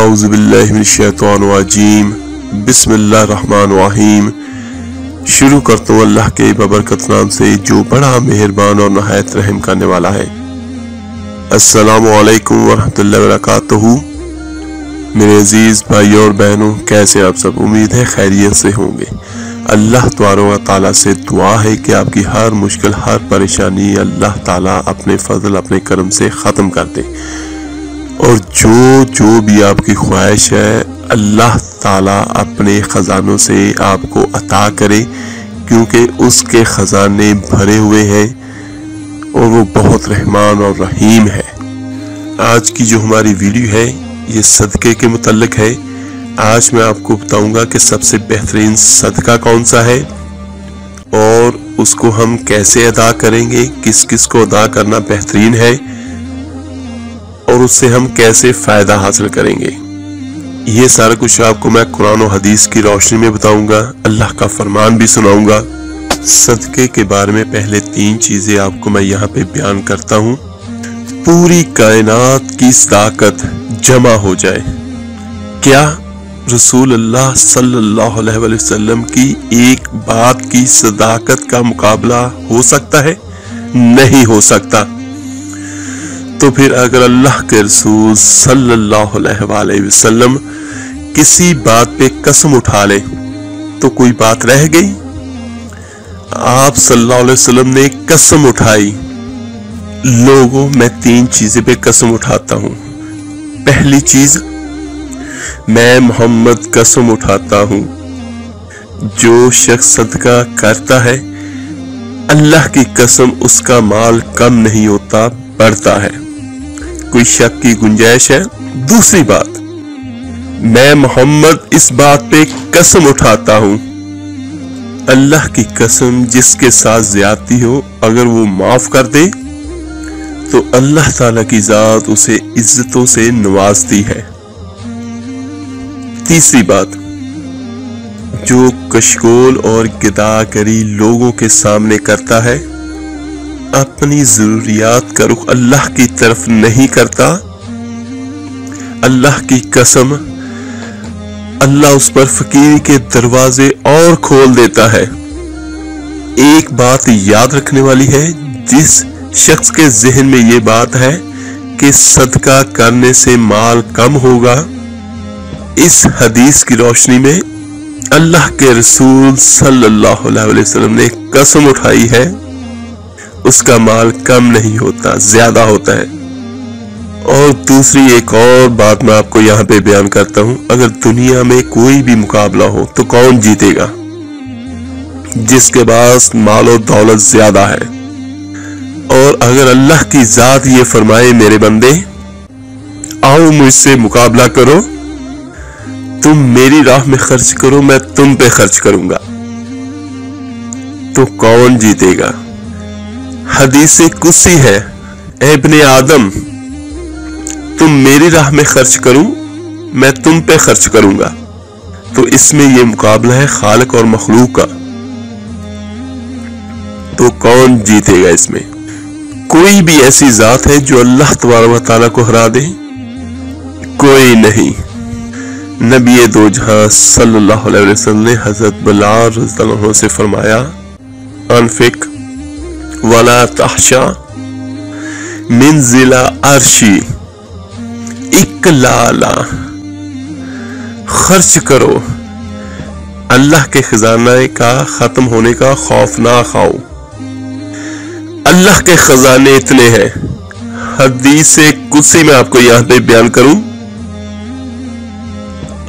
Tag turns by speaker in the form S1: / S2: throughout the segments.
S1: अऊज़ु बिल्लाहि मिनश्शैतानिर्रजीम बिस्मिल्लाहिर्रहमानिर्रहीम। शुरू करता हूँ अल्लाह के बबरकत नाम से जो बड़ा मेहरबान और नहायत रहम करने वाला है। अस्सलामु अलैकुम वरहमतुल्लाहि वबरकातुहू। मेरे अजीज भाइयों और बहनों, कैसे आप सब? उम्मीद है खैरियत से होंगे। अल्लाह तबारक व तआला से दुआ है कि आपकी हर मुश्किल, हर परेशानी अल्लाह ताला अपने फजल, अपने करम से ख़त्म कर दे, और जो भी आपकी ख्वाहिश है अल्लाह ताला अपने ख़जानों से आपको अता करे, क्योंकि उसके ख़जाने भरे हुए हैं और वो बहुत रहमान और रहीम है। आज की जो हमारी वीडियो है ये सदक़े के मुतल्लिक़ है। आज मैं आपको बताऊंगा कि सबसे बेहतरीन सदका कौन सा है और उसको हम कैसे अदा करेंगे, किस किस को अदा करना बेहतरीन है और उससे हम कैसे फ़ायदा हासिल करेंगे। ये सारा कुछ आपको मैं कुरान और हदीस की रोशनी में बताऊंगा, अल्लाह का फरमान भी सुनाऊंगा। सदक़े के बारे में पहले 3 चीज़ें आपको मैं यहाँ पे बयान करता हूँ। पूरी कायनात की सदाकत जमा हो जाए, क्या रसूल अल्लाह सल्लल्लाहु अलैहि वसल्लम की एक बात की सदाकत का मुकाबला हो सकता है? नहीं हो सकता। तो फिर अगर अल्लाह के रसूल सल्लल्लाहु अलैहि वसल्लम किसी बात पे कसम उठा ले तो कोई बात रह गई? आप सल्लल्लाहु अलैहि वसल्लम ने कसम उठाई। लोगों, मैं 3 चीजें पे कसम उठाता हूँ। पहली चीज, मैं मोहम्मद कसम उठाता हूँ, जो शख्स सदका करता है अल्लाह की कसम उसका माल कम नहीं होता, बढ़ता है। कोई शक की गुंजाइश है? दूसरी बात, मैं मोहम्मद इस बात पे कसम उठाता हूँ, अल्लाह की कसम जिसके साथ ज्यादती हो अगर वो माफ कर दे तो अल्लाह ताला की जात उसे इज्जतों से नवाजती है। तीसरी बात, जो कशकोल और गिदाकरी लोगों के सामने करता है, अपनी जरूरियात का रुख अल्लाह की तरफ नहीं करता, अल्लाह की कसम अल्लाह उस पर फकीरी के दरवाजे और खोल देता है। एक बात याद रखने वाली है, जिस शख्स के जहन में ये बात है कि सदका करने से माल कम होगा, इस हदीस की रोशनी में अल्लाह के रसूल सल्लल्लाहु अलैहि वसल्लम ने कसम उठाई है, उसका माल कम नहीं होता, ज्यादा होता है। और दूसरी एक और बात मैं आपको यहाँ पे बयान करता हूँ, अगर दुनिया में कोई भी मुकाबला हो तो कौन जीतेगा? जिसके पास माल और दौलत ज्यादा है। और अगर अल्लाह की जात ये फरमाए, मेरे बंदे आओ मुझसे मुकाबला करो, तुम मेरी राह में खर्च करो, मैं तुम पे खर्च करूंगा, तो कौन जीतेगा? हदीस कुदसी है, ऐ इब्ने आदम तुम मेरी राह में खर्च करूं, मैं तुम पे खर्च करूंगा। तो इसमें यह मुकाबला है खालिक और मखलूक का, तो कौन जीतेगा इसमें? कोई भी ऐसी जात है जो अल्लाह तबारक व तआला को हरा दे? कोई नहीं। नबी दो जहां सल्लल्लाहु अलैहि वसल्लम ने हजरत बिलाल रज़ियल्लाहु अन्हु से फरमाया, अनफिक वला तहशा मिन ज़िला अर्शी इकलाला, खर्च करो, अल्लाह के खजाने का खत्म होने का खौफ ना खाओ। अल्लाह के खजाने इतने हैं। हदीस कुदसी में आपको यहाँ पे बयान करूं,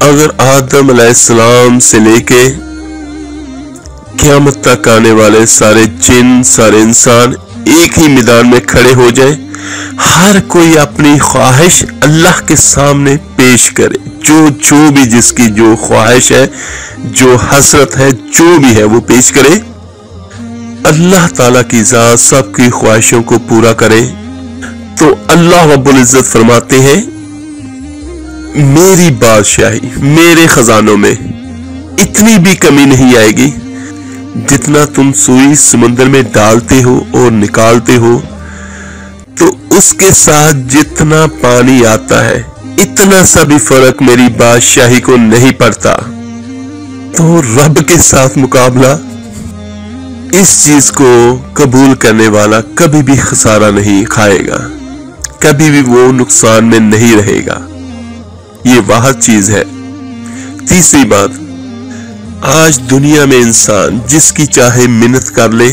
S1: अगर आदम अलैहिस्सलाम से लेके क़यामत तक आने वाले सारे जिन, सारे इंसान एक ही मैदान में खड़े हो जाए, हर कोई अपनी ख्वाहिश अल्लाह के सामने पेश करे, जो भी जिसकी जो ख्वाहिश है, जो हसरत है, जो भी है वो पेश करे, अल्लाह ताला की जात सबकी ख्वाहिशों को पूरा करे, तो अल्लाह रब्बुल इज्जत फरमाते हैं, मेरी बादशाही, मेरे खजानों में इतनी भी कमी नहीं आएगी, जितना तुम सुई समुद्र में डालते हो और निकालते हो तो उसके साथ जितना पानी आता है इतना सा भी फर्क मेरी बादशाही को नहीं पड़ता, तो रब के साथ मुकाबला, इस चीज को कबूल करने वाला कभी भी खसारा नहीं खाएगा, कभी भी वो नुकसान में नहीं रहेगा। ये वाह चीज है। तीसरी बात, आज दुनिया में इंसान जिसकी चाहे मिन्नत कर ले,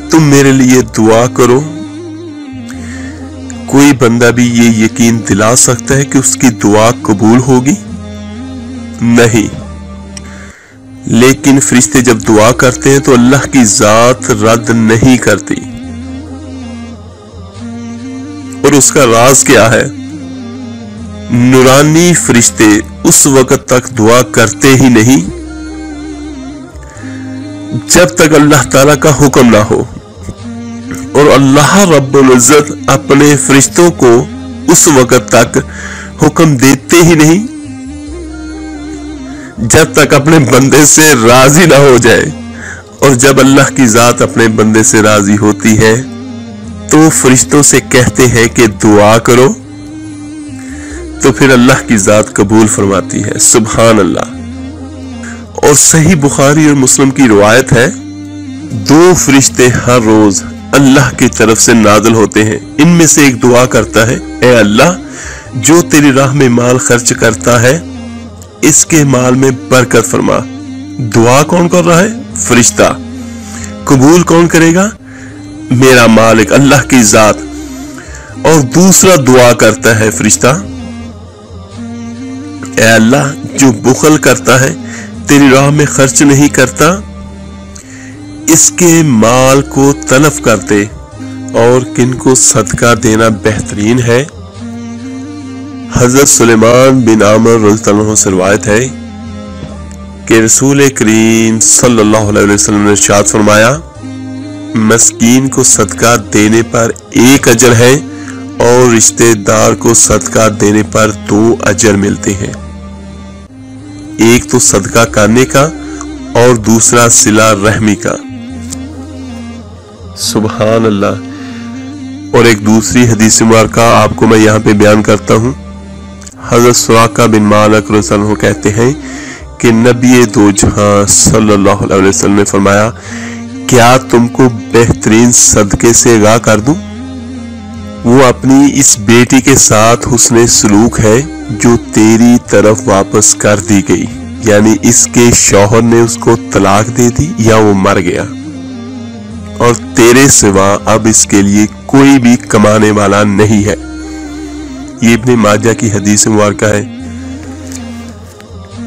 S1: तुम मेरे लिए दुआ करो, कोई बंदा भी ये यकीन दिला सकता है कि उसकी दुआ कबूल होगी? नहीं। लेकिन फरिश्ते जब दुआ करते हैं तो अल्लाह की जात रद्द नहीं करती। और उसका राज क्या है? नूरानी फरिश्ते उस वक्त तक दुआ करते ही नहीं जब तक अल्लाह ताला का हुक्म ना हो, और अल्लाह रब्बुल इज्जत अपने फरिश्तों को उस वक्त तक हुक्म देते ही नहीं जब तक अपने बंदे से राजी ना हो जाए। और जब अल्लाह की जात अपने बंदे से राजी होती है तो फरिश्तों से कहते हैं कि दुआ करो, तो फिर अल्लाह की जात कबूल फरमाती है। सुभान अल्लाह। और सही बुखारी और मुस्लिम की रिवायत है, 2 फरिश्ते हर रोज अल्लाह की तरफ से नाज़िल होते हैं। इनमें से एक दुआ करता है, ए अल्लाह, जो तेरी राह में माल खर्च करता है इसके माल में बरकत फरमा। दुआ कौन कर रहा है? फरिश्ता। कबूल कौन करेगा? मेरा मालिक अल्लाह की जात। और दूसरा दुआ करता है फरिश्ता, ए अल्लाह, जो बुखल करता है, तेरी राह में खर्च नहीं करता, इसके माल को तलफ कर दे। और किनको सदका देना बेहतरीन है? हजरत सुलेमान बिन आमर रज़ियल्लाहु अन्हु से रिवायत है कि रसूल करीम सल्लल्लाहु अलैहि वसल्लम ने इरशाद फरमाया, मस्कीन को सदका देने पर 1 अजर है और रिश्तेदार को सदका देने पर 2 अजर मिलते हैं। एक तो सदका करने का और दूसरा सिला रहमी का। सुभान अल्लाह। और एक दूसरी हदीस मुबारका आपको मैं यहाँ पे बयान करता हूँ। हजरत सुराका बिन मालिक रज़ियल्लाहु अन्हु कहते हैं कि नबी दो जहां सल्लल्लाहु अलैहि वसल्लम ने फरमाया, क्या तुमको बेहतरीन सदके से आगाह कर दूं? वो अपनी इस बेटी के साथ हुस्ने सलूक है जो तेरी तरफ वापस कर दी गई, यानी इसके शौहर ने उसको तलाक दे दी या वो मर गया, और तेरे सिवा अब इसके लिए कोई भी कमाने वाला नहीं है। ये इब्ने माजा की हदीस मुबारका है।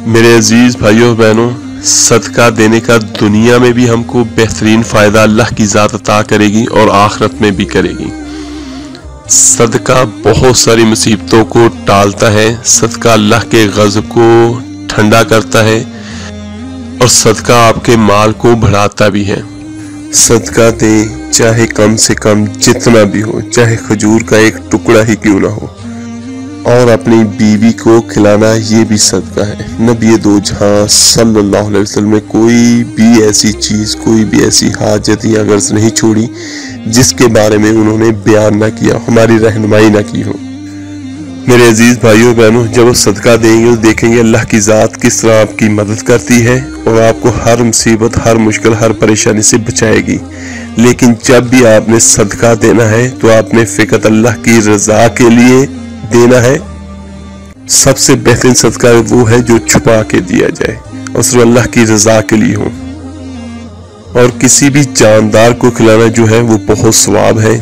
S1: मेरे अजीज भाइयों बहनों, सदका देने का दुनिया में भी हमको बेहतरीन फायदा अल्लाह की जात अता करेगी और आखिरत में भी करेगी। सदका बहुत सारी मुसीबतों को टालता है, सदका अल्लाह के गज़ब को ठंडा करता है, और सदका आपके माल को बढ़ाता भी है। सदका दे, चाहे कम से कम जितना भी हो, चाहे खजूर का एक टुकड़ा ही क्यों ना हो, और अपनी बीवी को खिलाना ये भी सदका है। नबी दो जहां सल्लल्लाहु अलैहि वसल्लम ने कोई भी ऐसी चीज, कोई भी ऐसी हाजत या गर्ज नहीं छोड़ी जिसके बारे में उन्होंने बयान ना किया, हमारी रहनुमाई ना की हो। मेरे अजीज भाइयों बहनों, जब वो सदका देंगे तो देखेंगे अल्लाह की जात किस तरह आपकी मदद करती है और आपको हर मुसीबत, हर मुश्किल, हर परेशानी से बचाएगी। लेकिन जब भी आपने सदका देना है तो आपने फ़कत अल्लाह की रजा के लिए देना है। सबसे बेहतरीन सदका वो है जो छुपा के दिया जाए और सिर्फ अल्लाह की रजा के लिए हो। और किसी भी जानदार को खिलाना जो है वो बहुत सवाब है।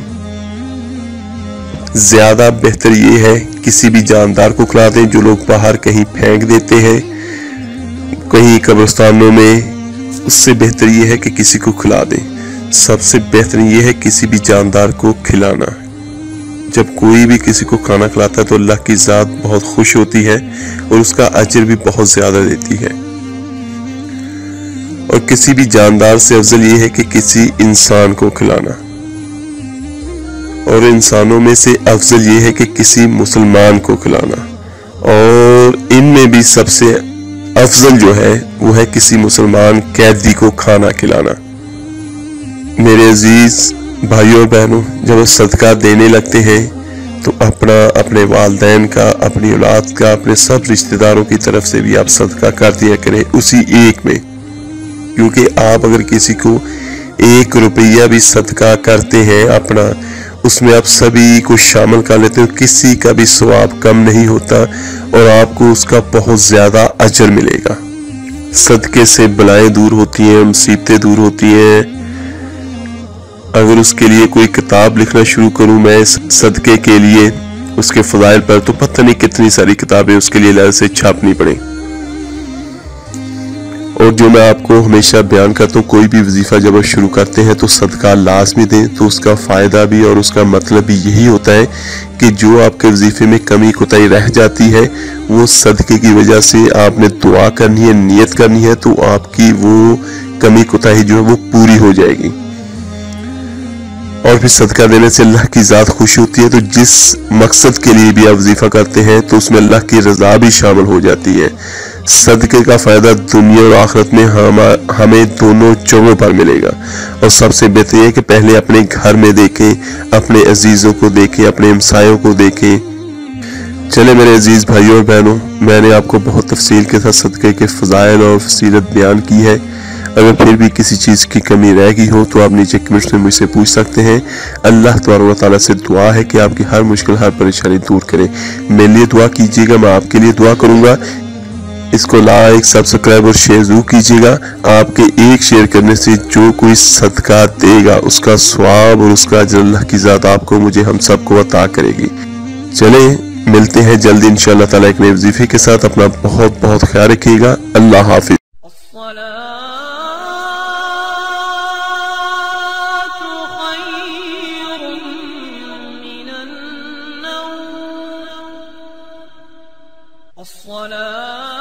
S1: ज्यादा बेहतर ये है किसी भी जानदार को खिला दें जो लोग बाहर कहीं फेंक देते हैं, कहीं कब्रिस्तानों में। उससे बेहतर ये है कि किसी को खिला दें। सबसे बेहतर ये है किसी भी जानदार को खिलाना। जब कोई भी किसी को खाना खिलाता है तो अल्लाह की जात बहुत खुश होती है और उसका अजर भी बहुत ज्यादा देती है। और किसी भी जानदार से अफजल ये है कि किसी इंसान को खिलाना, और इंसानों में से अफजल ये है कि किसी मुसलमान को खिलाना, और इनमें भी सबसे अफजल जो है वो है किसी मुसलमान कैदी को खाना खिलाना। मेरे अजीज भाइयों और बहनों, जब सदका देने लगते हैं تو اپنے والدین کا، اپنی اولاد کا، اپنے سب رشتہ داروں کی طرف سے بھی آپ صدقہ کر دیا کریں اسی ایک میں، کیونکہ آپ اگر کسی کو 1 روپیہ بھی صدقہ کرتے ہیں اپنا، اس میں آپ سبھی کو شامل کر لیتے ہو، کسی کا بھی ثواب کم نہیں ہوتا اور آپ کو اس کا بہت زیادہ اجر ملے گا۔ صدقے سے بلائیں دور ہوتی ہیں، مصیبتیں دور ہوتی ہیں۔ اگر اس کے لیے کوئی کتاب لکھنا شروع کروں میں صدقے کے لیے، اس کے فضائل پر، تو پتہ نہیں کتنی ساری کتابیں اس کے لیے لازم سے چھاپنی پڑیں۔ اور جو میں آپ کو ہمیشہ بیان کرتا ہوں، کوئی بھی وظیفہ جب آپ شروع کرتے ہیں تو صدقہ لازمی دیں، تو اس کا فائدہ بھی اور اس کا مطلب بھی یہی ہوتا ہے کہ جو آپ کے وظیفے میں کمی کوتاہی رہ جاتی ہے، وہ صدقے کی وجہ سے آپ نے دعا کرنی ہے، نیت کرنی ہے، تو آپ کی وہ کمی کوتاہی جو ہے وہ پوری ہو جائے گی۔ اور پھر صدقہ دینے سے اللہ کی ذات خوش ہوتی ہے، تو جس مقصد کے لیے بھی آپ وظیفہ کرتے ہیں تو اس میں اللہ کی رضا بھی شامل ہو جاتی ہے۔ صدقے کا فائدہ دنیا اور آخرت میں ہمیں دونوں جگہوں پر ملے گا، اور سب سے بہتر یہ ہے کہ پہلے اپنے گھر میں دیکھیں، اپنے عزیزوں کو دیکھیں، اپنے ہمسایوں کو دیکھیں۔ چلے میرے عزیز بھائیوں اور بہنوں، میں نے آپ کو بہت تفصیل کے ساتھ صدقے کے فضائل اور فضیلت بیان کی ہے۔ اگر پھر بھی کسی چیز کی کمی رہ گئی ہو تو آپ نیچے کمنٹس میں مجھ سے پوچھ سکتے ہیں۔ اللہ تبارک و تعالیٰ سے دعا ہے کہ آپ کی ہر مشکل، ہر پریشانی دور کریں۔ میرے لیے دعا کیجیے گا، میں آپ کے لیے دعا کروں گا۔ اس کو لائک، سبسکرائب اور شیئر ضرور کیجیے گا۔ آپ کے ایک شیئر کرنے سے جو کوئی صدقہ دے گا اس کا ثواب اور اس کا اجر اللہ کی ذات آپ کو، مجھے، ہم سب کو عطا کرے گی۔ چلیں ملتے ہیں جلدی انشاءاللہ تعالیٰ ایک نئے وظیفے کے ساتھ۔ اپنا بہت بہت خیال رکھیے گا۔ اللہ حافظ۔
S2: الصلاة